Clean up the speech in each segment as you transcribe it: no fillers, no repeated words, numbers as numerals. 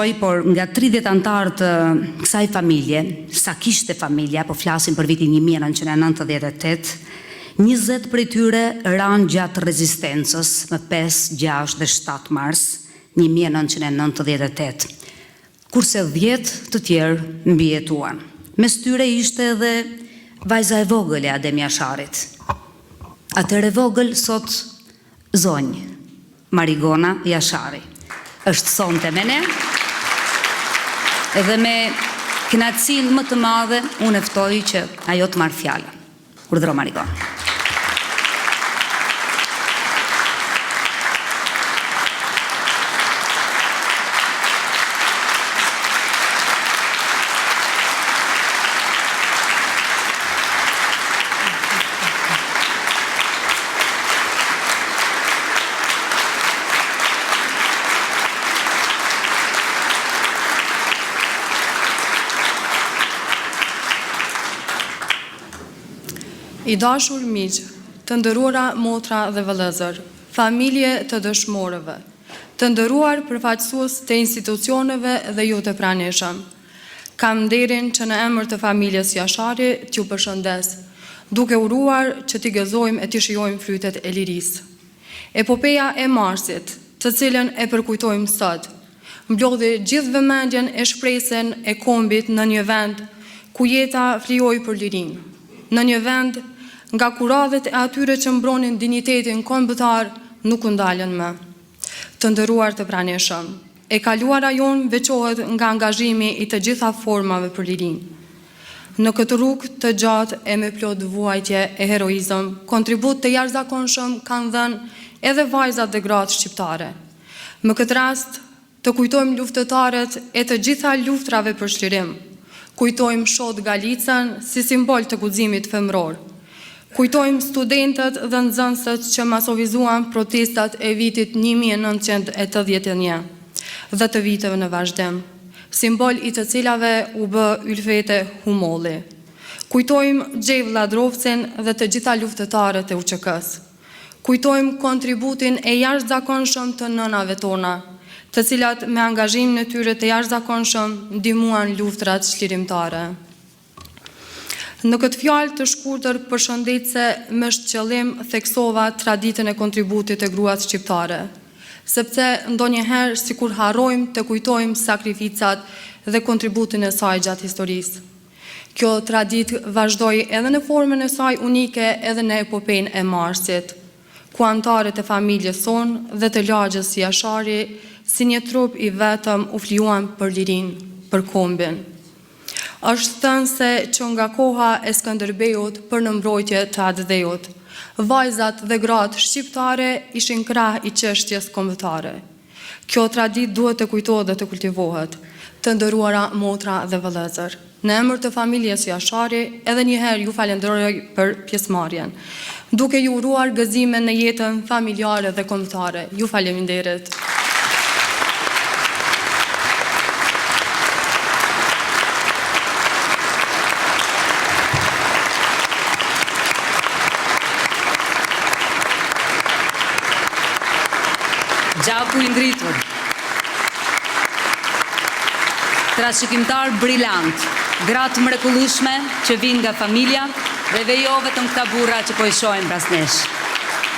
besoj, por nga 30 antarë të kësaj familje, sa kishte familja, po flasim për vitin 1998, 20 prej tyre ranë gjatë rezistencës më 5, 6 dhe 7 mars 1998, kurse 10 të tjerë mbijetuan. Mes tyre ishte edhe vajza e vogël e Adem Jasharit. Atëre vogël sot zonjë, Marigona Jashari. Është sonte me ne, edhe me kënaqësinë më të madhe unë ftoj që ajo të marrë fjalën. Urdhëro Marigona. I dashur miq, të nderuara motra dhe vëllezër, familje të dëshmorëve, të nderuar përfaqësues të institucioneve dhe ju të pranishëm. Kam nderin që në emër të familjes Jashari t'ju përshëndes, duke uruar që t'i gëzojmë e t'i shijojmë frytet e lirisë. Epopeja e Marsit, të cilën e përkujtojmë sot, mblodhi gjithë vëmendjen e shpresën e kombit në një vend ku jeta flijoi për lirinë, në një vend nga kuradhet e atyre që mbronin dinjitetin kombëtar nuk u ndalën më. Të nderuar të pranishëm, e kaluara jonë veçohet nga angazhimi i të gjitha formave për lirinë. Në këtë rrugë të gjatë e me plot vuajtje e heroizëm, kontribut të jashtëzakonshëm kanë dhënë edhe vajzat dhe gratë shqiptare. Në këtë rast, të kujtojmë luftëtarët e të gjitha luftrave për çlirim. Kujtojmë Shot Galicën si simbol të guximit femëror. Kujtojmë studentët dhe nxënësët që masovizuan protestat e vitit 1981 dhe të viteve në vazhdim, simbol i të cilave u bë Ylfete Humolli. Kujtojmë Xhev Ladrovcin dhe të gjitha luftëtarët e UÇK-s. Kujtojmë kontributin e jashtëzakonshëm të nënave tona, të cilat me angazhimin e tyre të jashtëzakonshëm ndihmuan luftrat çlirimtare. Në këtë fjalë të shkurtër përshëndetse me qëllim theksova traditën e kontributit të gruas shqiptare, sepse ndonjëherë sikur harrojmë të kujtojmë sakrificat dhe kontributin e saj gjatë historisë. Kjo traditë vazhdoi edhe në formën e saj unike edhe në epopejnë e Marsit, ku antarët e familjes sonë dhe të lagjës Jashari si një trup i vetëm u flijuan për lirinë, për kombin. Është thënë se që nga koha e Skënderbeut për në mbrojtje të Atdheut, vajzat dhe gratë shqiptare ishin krah i çështjes kombëtare. Kjo traditë duhet të kujtohet dhe të kultivohet, të nderuara motra dhe vëllezër. Në emër të familjes Jashari, edhe njëherë ju falenderoj për pjesëmarrjen, duke ju uruar gëzime në jetën familjare dhe kombëtare. Ju faleminderit. Gjaku i ngritur. Trashëgimtar brillant, gratë mrekullueshme që vinë nga familja dhe jo vetëm këta burra që po i shohim pas nesh.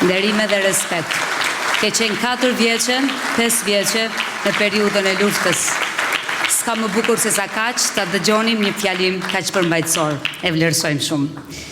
Nderime dhe respekt. Ke qenë 4 vjeçe, 5 vjeçe në periudhën e luftës. S'ka më bukur se sa kaq ta dëgjonim një fjalim kaq përmbajtësor. E vlerësojmë shumë.